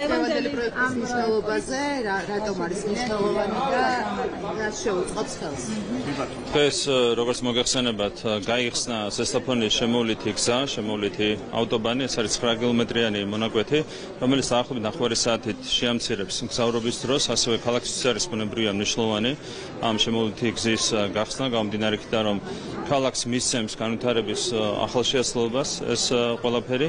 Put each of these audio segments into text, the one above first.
Evangeli projektis მნიშვნელობაზე, რატომ არის მნიშვნელოვანი და რა შეუწყობს ხელს? დღეს როგორც მოგეხსენებათ, გაიხსნა ზესტაფონის შემოვლითი გზა, შემოვლითი ავტობანი, ეს არის 9 კილომეტრიანი მონაკვეთი, რომელიც დაახლოებით 9 საათით შეამცირებს მგზავრობის დროს, ასევე ქალაქისთვის არის ბუნებრივია მნიშვნელოვანი ამ შემოვლითი გზის გახსნა, გამომდინარე იქიდან, რომ ქალაქს მისცემს განვითარების ახალშეცვლილობას, ეს ყველაფერი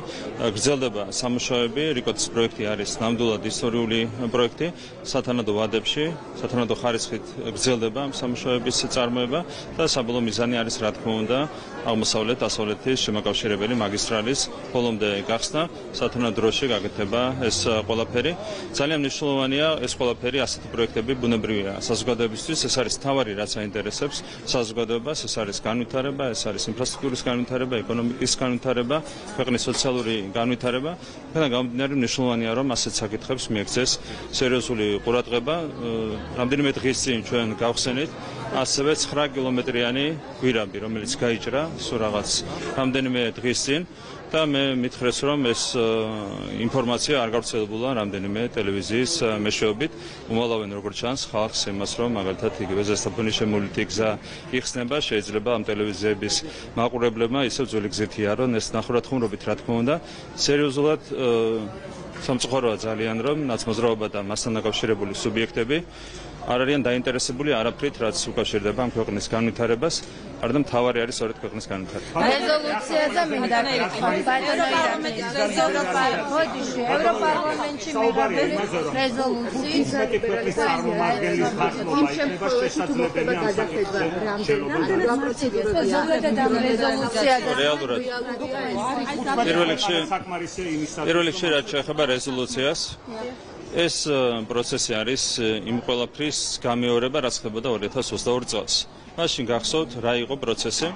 გრძელდება სამუშაოები, რიკოტის პროექტი არის ნამდვილად ისტორიული პროექტი, სათანადო ვადებში, სათანადო ხარისხით გრძელდება ამ სამუშაოების წარმოება და საბოლოო მიზანი არის, რა თქმა უნდა, აღმოსავლეთ-დასავლეთის შემაკავშირებელი მაგისტრალის ბოლომდე გახსნა, სათანადო დროში გაკეთება ეს ყველაფერი. ძალიან მნიშვნელოვანია ეს ყველაფერი, ასეთი პროექტები ბუნებრივია საზოგადოებისთვის, ეს არის თავარი, რაც აინტერესებს საზოგადოებას, ეს არის განვითარება, ეს არის ინფრასტრუქტურის განვითარება, ეკონომიკის განვითარება, ქვეყნის სოციალური განვითარება. და გამომდინარე მნიშვნელოვანია, რომ ასეთ საკითხებს მიექცეს სერიოზული ყურადღება. რამდენიმე დღის წინ ჩვენ გავხსენით ასევე 9 კილომეტრიანი გვირაბი, რომელიც გაიჭრა სულ რაღაც რამდენიმე დღის წინ და მე მითხრეს, რომ ეს ინფორმაცია არ გავრცელებულა რამდენიმე ტელევიზიის მეშვეობით. უმალავენ როგორც ჩანს ხალხს იმას, რომ მაგალითად იგივე ზესტაფონის შემოვლითი გზა იხსნება, შეიძლება ამ ტელევიზიების მაყურებლებმა ისევ ძველი გზით იარონ ეს ნახურათმრობით, რა თქმა უნდა, სერიოზულად სამწუხაროა ძალიან, რომ ნაცმოძრაობა და მასთან დაკავშირებული სუბიექტები არ არიან დაინტერესებული არაფრით, რაც უკავშირდება ამ ქვეყნის განვითარებას, არამედ მთავარი არის სწორედ ქვეყნის განვითარება. რეზოლუციაზე მინდა ევროპარლამენტში მიღებული რეზოლუციის იმ შემთხვევაში თუ მოხდება გადახედვა რამდენად რეზოლუციაზე რეალურად პირველ რიგში რაც შეეხება რეზოლუციას ეს პროცესი არის იმ ყველაფრის გამეორება, რაც ხდებოდა 2022 წელს. მაშინ გახსოვთ რა იყო პროცესი?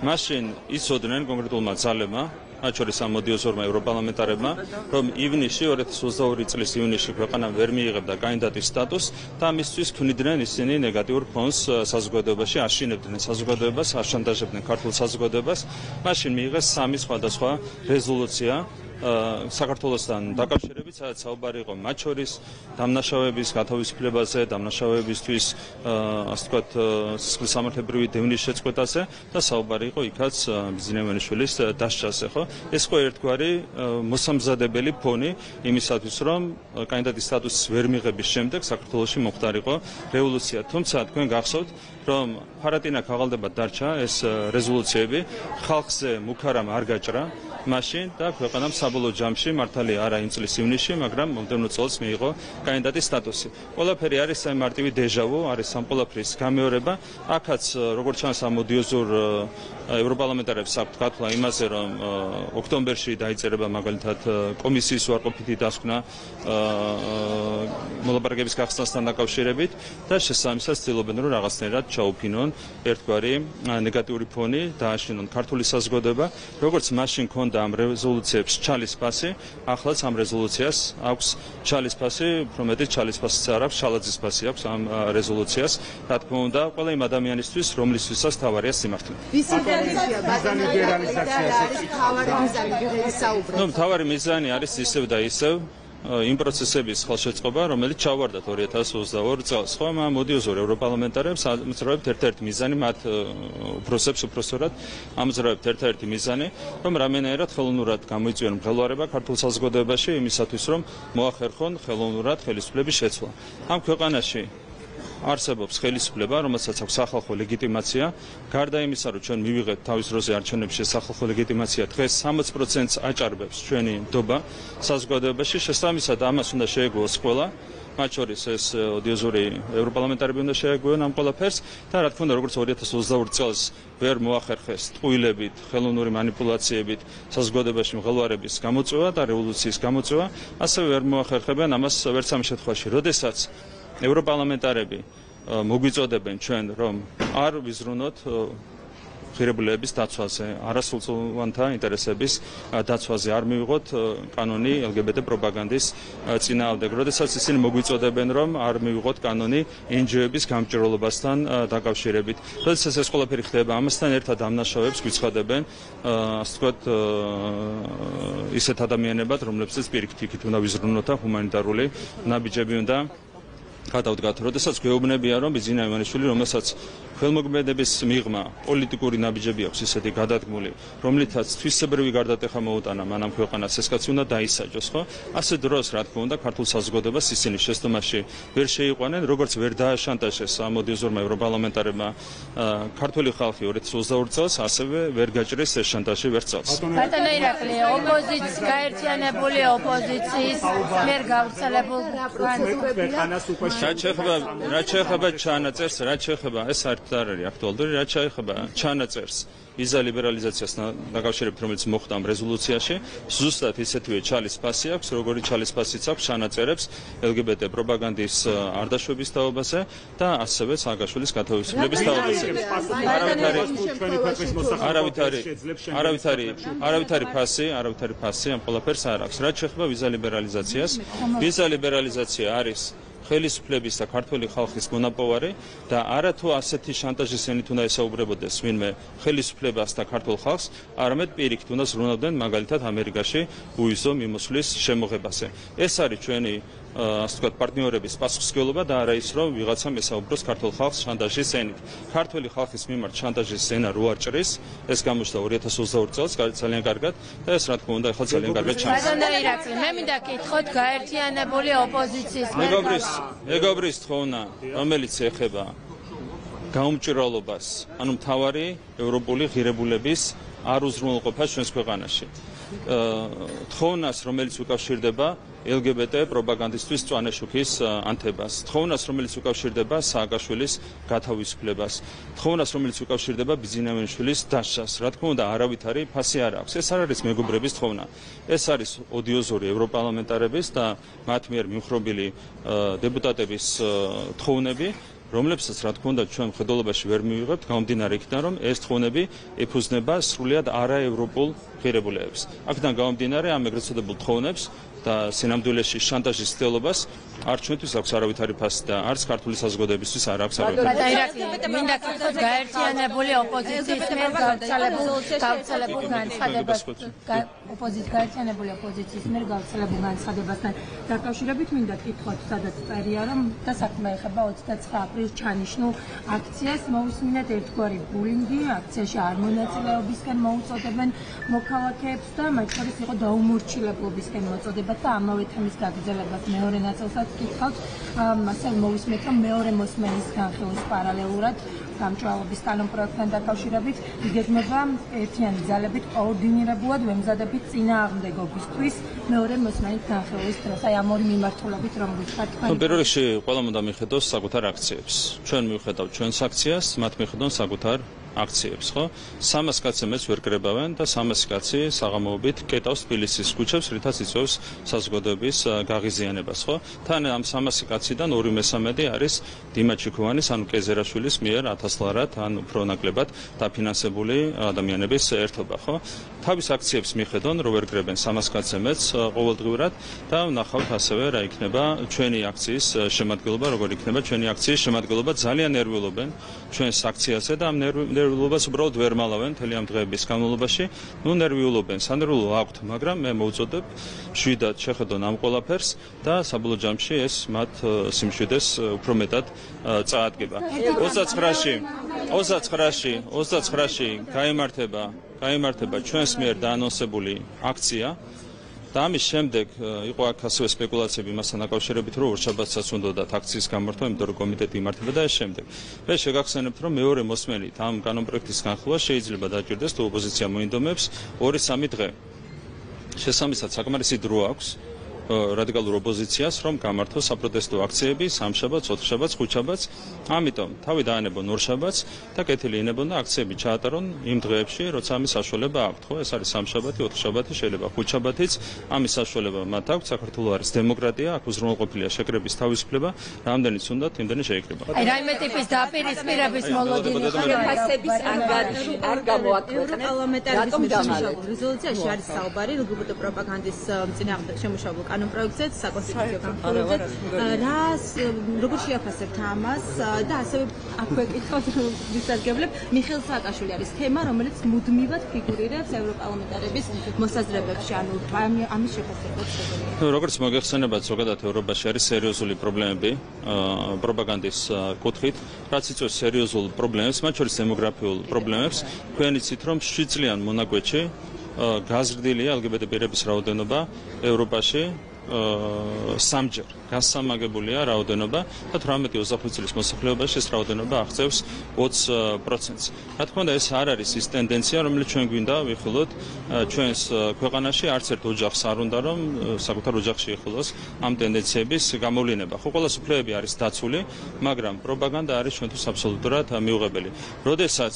მაშინ იცოდნენ კონკრეტულმა ძალებმა, მათ შორის ამ მოდიოზორმა ევროპარლამენტარებმა, რომ ივნისში 2022 წლის ივნისში ქვეყანა ვერ მიიღებდა კანდიდატის სტატუსს და ამისთვის ქმნიდნენ ისინი ნეგატიურ ფონს საზოგადოებაში, აშინებდნენ საზოგადოებას, აშანტაჟებდნენ ქართულ საზოგადოებას. მაშინ მიიღეს 3 სხვადასხვა რეზოლუცია საქართველოსთან დაკავშირებით, სადაც საუბარი იყო მათ შორის დამნაშავეების გათავისუფლებაზე, დამნაშავეებისთვის, ასე ვთქვათ, სისხლის სამართლებრივი დევნის შეწყვეტაზე და საუბარი იყო იქაც ბიზნესმენიშვილის დასჯაზე, ხო? ეს იყო ერთგვარი მოსამზადებელი ფონი იმისათვის, რომ კანდიდატის სტატუსის ვერ მიღების შემდეგ საქართველოში მოხდარიყო რევოლუცია. თუმცა თქვენ გახსოვთ, რომ ფარატინა ქაღალდებად დარჩა ეს რეზოლუციები, ხალხზე მუქარამ არ გაჭრა მაშინ და ქვეყანამ საბოლოო ჯამში მართალია არა იმ წლის ივნისში, მაგრამ მომდევნო წელს მიიღო კანდიდატის სტატუსი. ყველაფერი არის აი მარტივი დეჟავუ, არის ამ ყველაფრის გამეორება. აქაც როგორც ჩანს ამ მოდიოზურ ევროპარლამენტარებს აქვთ გათვლა იმაზე, რომ ოქტომბერში დაიწერება მაგალითად კომისიის უარყოფითი დასკვნა მოლაპარაკების გახსნასთან დაკავშირებით და შესაბამისად ცდილობენ, რომ რაღაცნაირად ჩაუფინონ ერთგვარი ნეგატიური ფონი, დააშინონ ქართული საზოგადოება, როგორც მაშინ ქონდა ამ რეზოლუციებს ჩალის ფასი, ახლაც ამ რეზოლუციას აქვს ჩალის ფასი, უფრო მეტიც ჩალის ფასიც არ აქვს, ჩალაძის ფასი აქვს ამ რეზოლუციას. რა თქმა უნდა, ყველა იმ ადამიანისთვის, რომლისთვისაც თავარია სიმართლე. მთავარი მიზანი არის ისევ და ისევ იმ პროცესების ხელშეწყობა, რომელიც ჩავარდათ 2022 წელს. ხო, მოდიოზორ ევროპარლამენტარებს ამოძრავებთ ერთ-ერთი მიზანი, მათ უფროსებს უпроსორად ამოძრავებთ ერთ-ერთი მიზანი, რომ რამენერად ხელოვნურად გამოიწვიონ მღელვარება ქართულ საზოგადოებაში იმისათვის, რომ მოახერხონ ხელოვნურად ხელისუფლების შეცვლა. ამ ქვეყანაში არსებობს ხელისუფლება, რომელსაც აქვს სახალხო ლეგიტიმაცია. გარდა იმისა, რომ ჩვენ მივიღეთ თავის დროზე არჩევნებში სახალხო ლეგიტიმაცია, დღეს 60%-ს აჭარბებს ჩვენი ნდობა საზოგადოებაში. შესაბამისად, ამას უნდა შეეგუოს ყველა. მათ შორის ეს ოდიოზური ევროპარლამენტარები უნდა შეეგუონ ამ ყველაფერს და რა თქმა უნდა, როგორც 2022 წელს ვერ მოახერხეს ტყუილებით, ხელოვნური манипуляციებით საზოგადოებაში მღელვარების გამოწვევა და რევოლუციის გამოწვევა, ასევე ვერ მოახერხებენ ამას ვერც ამ შემთხვევაში. როდესაც ევროპარლამენტარები მოგვიწოდებენ ჩვენ, რომ არ ვიზრუნოთ ღირებულებების დაცვაზე, არასრულწლოვანთა ინტერესების დაცვაზე. არ მივიღოთ კანონი LGBT პროპაგანდის წინააღმდეგ. როდესაც ისინი მოგვიწოდებენ, რომ არ მივიღოთ კანონი NGO-ების გამჭვირვალობასთან დაკავშირებით. როდესაც ეს ყველაფერი ხდება, ამასთან ერთად ამნაშავეებს გვიცხადებენ, ასე ვთქვათ, ისეთ ადამიანებად, რომლებსაც პირიქით იქით უნდა ვიზრუნოთ და ჰუმანიტარული ნაბიჯები უნდა გადავდგათ. როდესაც გვეუბნებიან, რომ ბიზინა ივანიშვილი, რომელსაც ხელმოქმედების მიღმა პოლიტიკური ნაბიჯები აქვს ისეთი გადადგმული, რომლითაც თვისებრივი გარდატეხა მოუტანა მანამ ქვეყანას, ეს კაცი უნდა დაისაჯოს, ხო? ასე დროს, რა თქმა უნდა, ქართულ საზოგადოებას ისინი შეცდომაში ვერ შეიყვანენ, როგორც ვერ დააშანტაჟეს ამ ოდიოზორმა ევროპარლამენტარებმა ქართული ხალხი 2022 წელს, ასევე ვერ გაჭრეს ეს შანტაჟი ვერც წელს. ბატონო ირაკლი, ოპოზიციის გაერთიანებული ოპოზიციის მიერ გავრცელებულ რაც შეეხება ჩანაწერს, რაც შეეხება ეს არ არის აქტუალური, რაც შეეხება ჩანაწერს ვიზა ლიბერალიზაციას დაკავშირებით, რომელიც მოხდა ამ რეზოლუციაში, ზუსტად ისეთივე ჩალის ფასი აქვს, როგორი ჩალის ფასიც აქვს ჩანაწერებს LGBT პროპაგანდის არდაშვების თაობაზე და ასევე სააგაშვილის გათავისუფლების თაობაზე. არავითარი ფასი ამ ყველაფერს არ აქვს. რაც შეეხება ვიზა ლიბერალიზაციას, ვიზა ლიბერალიზაცია არის ხელისუფლების და ქართული ხალხის მონაპოვარი და არათუ ასეთი შანტაჟის ენით უნდა ესაუბრებოდეს ვინმე ხელისუფლებას და ქართულ ხალხს, არამედ პირიქით უნდა ზრუნავდნენ მაგალითად ამერიკაში უიზო მიმოსვლის შემოღებაზე. ეს არის ჩვენი ასე ვთქვათ პარტნიორების პასუხისმგებლობა და არა ის რომ ვიღაცამ ესაუბროს ქართულ ხალხს შანტაჟის ენით. ქართული ხალხის მიმართ შანტაჟის ენა რო არ ჭრის, ეს გამოჩნდა 2022 წელს ძალიან კარგად და ეს რა თქმა უნდა ახლა ძალიან კარგად ჩანს. ბატონო ირაკლი, მე მინდა კითხოთ გაერთიანებული ოპოზიციის მეგობრის თხოვნა, რომელიც ეხება გაუმჭირვალობას, ანუ მთავარი ევროპული ღირებულების არ უზრუნველყოფას ჩვენს ქვეყანაში. თხოვნას, რომელიც უკავშირდება LGBT პროპაგანდისტვის მწვანე შუქის ანთებას, თხოვნას, რომელიც უკავშირდება სააკაშვილის გათავისუფლებას, თხოვნას, რომელიც უკავშირდება ბიზინა ივანიშვილის დასჯას. რა თქმა უნდა, არავითარი ფასი არ აქვს. ეს არ არის მეგობრების თხოვნა. ეს არის ოდიოზური ევროპარლამენტარების და მათ მიერ მიმხრობილი დეპუტატების თხოვნები, რომლებსაც რა თქმა უნდა ჩვენ მხედველობაში ვერ მივიღებთ, გამომდინარე იქიდან, რომ ეს თხოვნები ეფუძნება სრულიად არაევროპულ ღირებულებებს. აქედან გამომდინარე ამ ეგრეთ წოდებულ თხოვნებს და სინამდვილეში შანტაჟის ცდილობას არ ჩვენთვის აქვს არავითარი ფასი და არც ქართული საზოგადოებისთვის არ აქვს არავითარი ფასი. ბატონო ირაკლი, მინდა კითხოთ გაერთიანებული ოპოზიციის მიერ გავრცელებულ განცხადებასთან დაკავშირებით მინდა კითხოთ, სადაც წერია, რომ და საქმე ეხება 29 აპრილს ჩანიშნულ აქციას, მოусმინეთ ერთგვარი ბულინგი, აქციაში არ მონაწილეობისკენ მოუწოდებენ მოქალაქეებს და მათ შორის იყო დაუმორჩილებლობისკენ მოწოდება და ამავე თემის გაგრძელებას მეორე ნაწილსაც კითხავთ, ასევე მოვისმენთ, რომ მეორე მოსმენის განხილვის პარალელურად გამჭვალობის კანონპროექტთან დაკავშირებით იგეგმება ერთიანი ძალებით კოორდინირებულად ვემზადებით წინააღმდეგობისთვის მეორე მოსმენის განხილვის დროს. აი ამ ორი მიმართულებით რომ გითხრათ. პირველ რიგში ყველამ უნდა მიხედოს საკუთარ აქციებს. ჩვენ მივხედავთ ჩვენს აქციას, მათ მიხედონ საკუთარ აქციებს, ხო? 300 კაცი მეც ვერ კრებავენ და 300 კაცი საღამოობით კეტავს თბილისის ქუჩებს, რითაც იწვევს საზოგადოების გაღიზიანებას, ხო? თან ამ 300 კაციდან 2/3 არის დიმა ჩიქოვანის, ანუ კეზერაშვილის მიერ 1000 ლარად, ან უფრო ნაკლებად დაფინანსებული ადამიანების ერთობა, ხო? თავის აქციებს მიხედონ, რო ვერ კრებენ 300 კაცი მეც ყოველდღიურად და ვნახავთ ასევე რა იქნება ჩვენი აქციის შემადგენლობა, როგორ იქნება ჩვენი აქციის შემადგენლობა, ძალიან ნერვიულობენ ჩვენს აქციაზე და ამ ნერვიულობას უბრალოდ ვერ მალავენ მთელი ამ დღეების განმავლობაში. ნუ ნერვიულობენ, სანერვიულო აქვთ, მაგრამ მე მოვუწოდებ შვიდად შეხედონ ამ ყველაფერს და საბოლოო ჯამში ეს მათ სიმშვიდეს უფრო მეტად წაადგება. 29-ში გაიმართება ჩვენს მიერ დაანონსებული აქცია. და ამის შემდეგ იყო აქ ასევე სპეკულაციები იმასთან დაკავშირებით, რომ ორშაბათსაც უნდათ აქციის გამართვა, იმიტომ რომ კომიტეტი იმართება და ეს შემდეგ. მე შეგახსენებთ, რომ მეორე მოსმენით ამ კანონპროექტის განხილვა შეიძლება დაჭირდეს, თუ ოპოზიცია მოინდომებს 2-3 დღე. შესაბამისად საკმარისი დრო აქვს რადიკალურ ოპოზიციას, რომ გამართოს საპროტესტო აქციები სამშაბათს, ოთხშაბათს, ხუთშაბათს. ამიტომ თავი დაანებონ ორშაბათს და კეთილი ინებონ და აქციები ჩაატარონ იმ დღეებში, როცა ამის საშუალება აქვთ, ხო? ეს არის სამშაბათი, ოთხშაბათი, შეიძლება ხუთშაბათიც. ამის საშუალება მათ აქვს. საქართველოს არის დემოკრატია, აქ უზრუნველყოფილია შეკრების თავისუფლება, რამდენიც უნდათ, იმდენი შეიკრება. აი რაიმე ტიპის დაპირისპირების მოლოდინი შეფასების ანგარიში არ გამოაქვეყნეთ. რატომ დამალეთ? რეზოლუციაში არის საუბარი LGBT პროპაგანდის წინააღმდეგ შემუშავებულ კანონპროექტზე, საკონსტიტუციო კანონპროექტზე. როგორ შეაფასებთ ამას და ასევე აქვე კითხავთ ვისარგებლებ მიხეილ სააკაშვილი არის თემა, რომელიც მუდმივად ფიგურირებს ევროპარლამენტარების მოსაზრებებში, ანუ ამის შეფასება შეგვიძლია. როგორც მოგეხსენებათ, ზოგადად ევროპაში არის სერიოზული პრობლემები პროპაგანდის კუთხით, რაც იწვევს სერიოზულ პრობლემებს, მათ შორის დემოგრაფიულ პრობლემებს. თქვენ იცით, რომ 7 წლიან მონაკვეთში გაზრდილია LGBT პირების რაოდენობა ევროპაში სამჯერ გასამაგებულია რაოდენობა და 18-25 წლის მოსახლეობაში ეს რაოდენობა აღწევს 20%-ს. რა თქმა უნდა, ეს არ არის ის ტენდენცია, რომელიც ჩვენ გვინდა ვიხილოთ ჩვენს ქვეყანაში, არც ერთ ოჯახს არ უნდა რომ საკუთარ ოჯახში იხილოს ამ ტენდენციების გამოვლინება. ხო, ყველა უფლებები არის დაცული, მაგრამ პროპაგანდა არის ჩვენთვის აბსოლუტურად მიუღებელი. როდესაც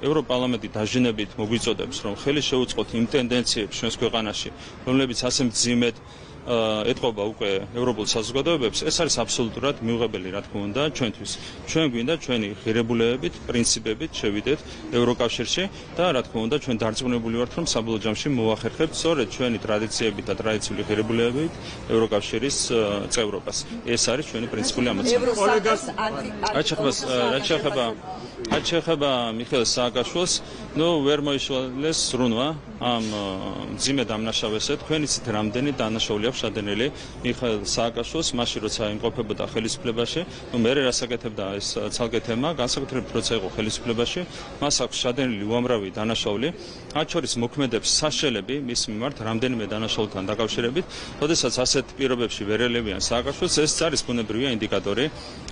ევროპარლამენტი დაჟინებით მოგვიწოდებს, რომ ხელი შეუწყოთ იმ ტენდენციებს ჩვენს ქვეყანაში, რომლებიც ასე მძიმედ ეთყობა უკვე ევროპულ საზოგადოებებს, ეს არის აბსოლუტურად მიუღებელი, რა თქმა უნდა, ჩვენთვის. ჩვენ გვინდა ჩვენი ღირებულებებით, პრინციპებით შევიდეთ ევროკავშირში და რა თქმა უნდა, ჩვენ დარწმუნებული ვართ, რომ საბოლოო ჯამში მოვახერხებთ სწორედ ჩვენი ტრადიციებით და ტრადიციული ღირებულებებით ევროკავშირის წევრობას. ეს არის ჩვენი პრინციპული ამოცანა. რაც შეეხება მიხეილ სააკაშვილს, ვერ მოიშალეს ზრუნვა ამ მძიმე დამნაშავესზე. თქვენ იცით, რამდენი დანაშაული აქვს შადენილი მიხეილ სააკაშვილს, მაშინ როცა იმყოფებოდა ხელისუფლებაში, მე რასაკეთებდა ეს ცალკე თემა, განსაკუთრებით როცა იყო ხელისუფლებაში, მას აქვს შადენილი უამრავი დანაშაული, მათ შორის მოქმედებს საშელები მის მიმართ რამდენიმე დანაშაულთან დაკავშირებით. როდესაც ასეთ პირობებში ვერ ელევიან სააკაშვილს, ეს არის ბუნებრივია ინდიკატორი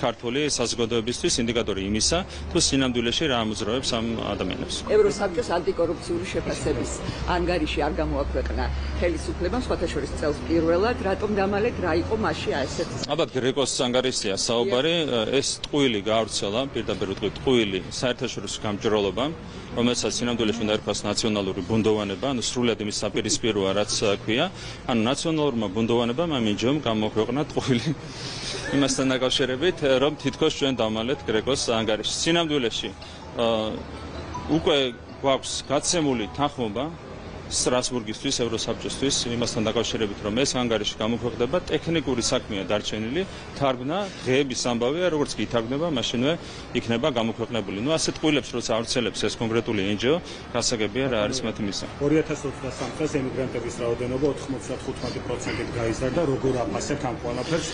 ქართული საზოგადოებისთვის, ინდიკატორი იმისა, თუ სინამდვილეში რა ამოძრავებს ამ ადამიანებს. ევროსაბჭოს ანტიკორუფციული შეფასების ანგარიში არ გამოაქვეყნა ხელისუფლებამ, სხვათა შორის წელს პირველად, რატომ დამალეთ, რა იყო მასში ასეთი? ალბათ გრეკოს ანგარიშია საუბარი, ეს ტყუილი გაავრცელა, პირდაპირ ვიტყვი ტყუილი საერთაშორისო გამჭრელობამ, რომელსაც სინამდვილეში უნდა ერქვას ნაციონალური ბუნდოვანება, ანუ სრულად იმის საპირისპიროა, რაც ქვია, ანუ ნაციონალურმა ბუნდოვანებამ ამინჯომ გამოაქვეყნა ტყუილი იმასთან დაკავშირებით, რომ თითქოს ჩვენ დავმალეთ გრეკოს ანგარიშს. სინამდვილეში უკვე გვაქვს გაცემული თანხმობა სტრასბურგისთვის, ევროსაბჭოსთვის იმასთან დაკავშირებით, რომ ეს ანგარიში გამოქვეყნდება, ტექნიკური საქმეა დარჩენილი, თარგმნა დღეების ამბავია, როგორც კი ითარგმნება, მაშინვე იქნება გამოქვეყნებული. ასეთ ტყუილებს როცა ავრცელებს ეს კონკრეტული NGO, გასაგებია რა არის მათი მისია. 2023 წელს ემიგრანტების რაოდენობა 95%-ით გაიზარდა, როგორ აფასებთ ამ ყველაფერს?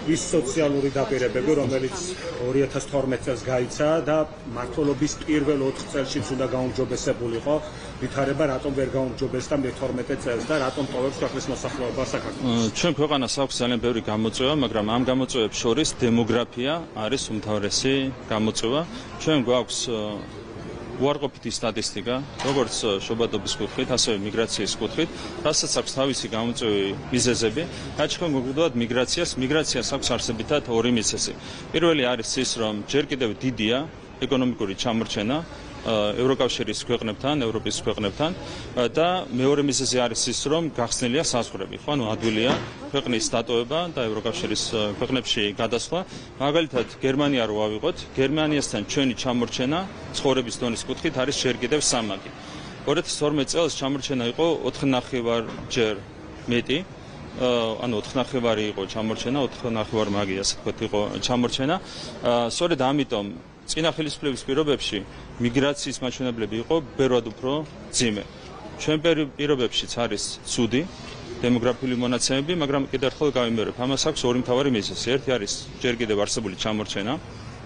ის სოციალური დაპირებები, რომელიც 2012 წელს გაიცა და მმართველობის პირველ 4 წელშიც უნდა გაუმჯობესებულიყო, ვითარება რატომ ვერ გაუმჯობესდა მე-12 წელს და რატომ ტოვებს ქვეყნის მოსახლეობა საქართველოს? ჩვენ ქვეყანას აქვს ძალიან ბევრი გამოწვევა, მაგრამ ამ გამოწვევებს შორის დემოგრაფია არის უმთავრესი გამოწვევა. ჩვენ გვაქვს უარყოფითი სტატისტიკა, როგორც შობადობის კუთხით, ასევე მიგრაციის კუთხით, რასაც აქვს თავისი გამოწვევი მიზეზები. რაც ჩვენ გვგვდათ მიგრაციას აქვს არსებითად ორი მიზეზი. პირველი არის ის, რომ ჯერ კიდევ დიდია ეკონომიკური ჩამორჩენა ევროკავშირის ქვეყნებთან, ევროპის ქვეყნებთან და მეორე მიზეზი არის ის, რომ გახსნილია საზღვრები, ხო, ანუ ადვილია ქვეყნის დატოვება და ევროკავშირის ქვეყნებში გადასვლა. მაგალითად, გერმანია რო ავიღოთ, გერმანიასთან ჩვენი ჩამორჩენა ცხოვრების დონის კუთხით არის ჯერ კიდევ სამაგი. 2012 წელს ჩამორჩენა იყო 4.5-ჯერ მეტი. ანუ 4.5 იყო ჩამორჩენა, 4.5 მაგი, ასე ვთქვათ, იყო ჩამორჩენა. სწორედ ამიტომ წინა ხელისუფლების პირობებში მიგრაციის მაჩვენებლები იყო ბევრად უფრო მძიმე. ჩვენ პირობებშიც არის ცუდი დემოგრაფიული მონაცემები, მაგრამ კიდევ ერთხელ გავიმეორებ, ამას აქვს ორი მთავარი მიზეზი. ერთი არის ჯერ კიდევ არსებული ჩამორჩენა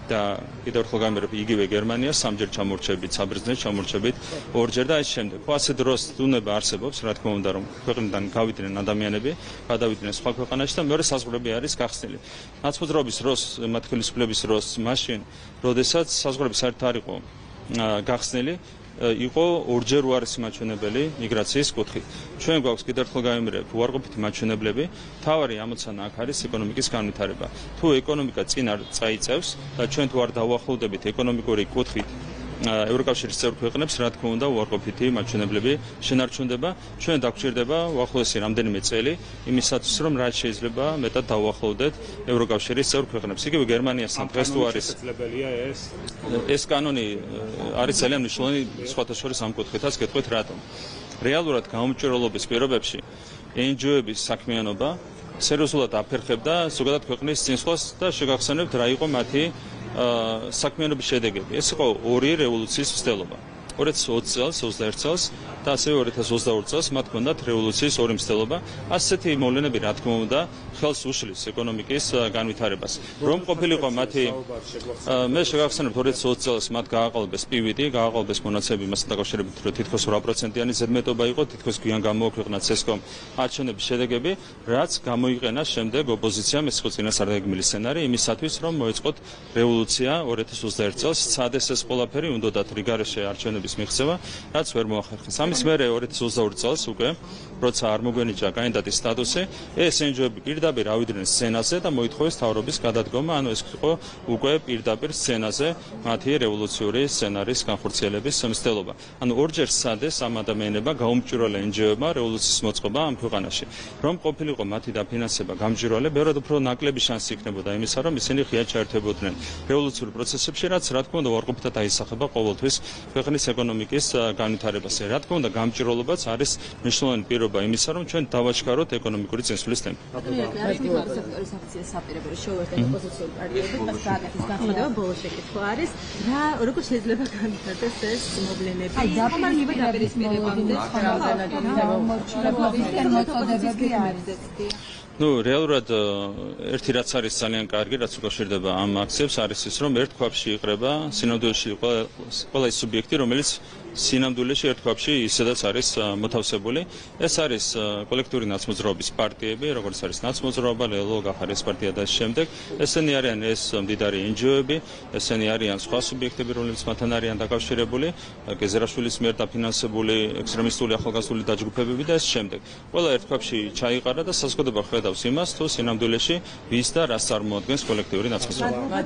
და კიდევ ერთხელ გამერებ იგივე გერმანია სამჯერ ჩამორჩებით, საბერძნეთს ჩამორჩებით ორჯერ და ეს შემდეგ. ხო, ასე დროს უნება არსებობს, რა თქმა უნდა, რომ ქვეყნიდან გავიდნენ ადამიანები, გადავიდნენ სხვა ქვეყანაში და მეორე საზღვრები არის გახსნილი. ნაცმოძრაობის დროს, მათ ხელისუფლების დროს, მაშინ, როდესაც საზღვრები საერთოდ არ იყო გახსნილი, იყო ორჯერ უარესი მაჩვენებელი მიგრაციის კუთხით. ჩვენ გვაქვს კიდევ ერთხელ გავიმერებ უარყოფითი მაჩვენებლები, თავარი ამოცანა აქ არის ეკონომიკის განვითარება. თუ ეკონომიკა წინ არ წაიწევს და ჩვენ თუ არ დავახლოვდებით ეკონომიკური კუთხით ევროკავშირის წევრ ქვეყნებს, რა თქმა უნდა, უარყოფითი მაჩვენებლები შენარჩუნდება. ჩვენ დაგვჭირდება უახლოესი რამდენიმე წელი იმისათვის, რომ რაც შეიძლება მეტად დავახლოვდეთ ევროკავშირის წევრ ქვეყნებს. იგივე გერმანიასთან დღეს თუ არის ეს კანონი არის ძალიან მნიშვნელოვანი სხვათა შორის ამ კუთხითაც გეტყვით რატომ. რეალურად გაუმჭვირვალობის პირობებში NGO-ების საქმიანობა სერიოზულად აფერხებდა ზოგადად ქვეყნის წინსვლას და შეგახსენებთ რა იყო მათი საქმიანობის შედეგები. ეს იყო ორი რევოლუციის მცდელობა. 2020 წელს, 21 წელს და ასევე 2022 წელს მათ ჰქონდათ რევოლუციის ორი მცდელობა. ასეთი მოვლენები რა თქმა უნდა ხელს უშლის ეკონომიკის განვითარებას. რომ ყოფილიყო მათი მე შეგახსენებთ 2020 წელს მათ გააყალბეს PVD, გააყალბეს მონაცემები მასთან დაკავშირებით, რომ თითქოს 8%-იანი ზედმეტობა იყო, თითქოს გვიან გამოაქვეყნა CESCOM არჩევნების შედეგები, რაც გამოიყენა შემდეგ ოპოზიციამ, ეს იყო წინასწარმეტყველის სცენარი იმისათვის, რომ მოეწყოთ რევოლუცია 2021 წელს, სცადეს ეს ყველაფერი, უნდათ რიგარეშე არჩევნების მიღწევა, რაც ვერ მოახერხეს. ამის მერე 2022 წელს უკვე, როცა არ მოგვენიჭა კანდიდატის სტატუსი, ეს NGO-ები პირდაპირ ავიდნენ სცენაზე და მოითხოვეს თავრობის გადადგომა, ანუ ეს იყო უკვე პირდაპირ სცენაზე მათი რევოლუციური სცენარის განხორციელების მცდელობა. ანუ ორჯერ სცადეს ამ ადამიანებმა გაუმჭვირვალე NGO-ებმა რევოლუციის მოწყობა ამ ქვეყანაში. რომ ყოფილიყო მათი დაფინანსება გამჭვირვალე, ბევრად უფრო ნაკლები შანსი იქნებოდა იმისა, რომ ისინი ღიად ჩაერთვებოდნენ რევოლუციურ პროცესებში, რაც რა თქმა უნდა უარყოფითად აისახება ყოველთვის ქვეყნის ეკონომიკის განვითარებაზე. რა თქმა უნდა, გამჭვირვალობაც არის მნიშვნელოვანი პირობა იმისა, რომ ჩვენ დავაჩქაროთ ეკონომიკური წინსვლის ტემპი. სექტორის აქციას საპირებრო შეუერთდა ოპოზიციური პარტიები, მას გააკეთეს განხილვა, ბოლო შეკითხვა არის, როგორ შეიძლება განვითარდეს ეს მოვლენები? აი, დაპყრობები დაპირისპირებამდე მოწოდებები არის. ნუ რეალურად ერთი რაც არის ძალიან კარგი, რაც უკავშირდება ამ აქციებს, არის ის, რომ ერთ ქვაბში იყრება სინამდვილეში ყველა ის სუბიექტი, რომელიც სინამდვილეში ერთ ქვაბში ისედაც არის მოთავსებული. ეს არის კოლექტიური ნაცმოძრაობის პარტიები, როგორც არის ნაცმოძრაობა, ლელო, გახარეს პარტია და შემდეგ. ესენი არიან ეს მდიდარი NGO-ები, ესენი არიან სხვა სუბიექტები, რომლებიც მათთან არიან დაკავშირებული, გეზერაშვილის მიერ დაფინანსებული ექსტრემისტული ახალგაზრდული დაჯგუფებები და ეს შემდეგ. ყველა ერთ ქვაბში ჩაიყარა და საზოგადოება ხედავს იმას, თუ სინამდვილეში ვის და რას წარმოადგენს კოლექტიური ნაცმოძრაობა.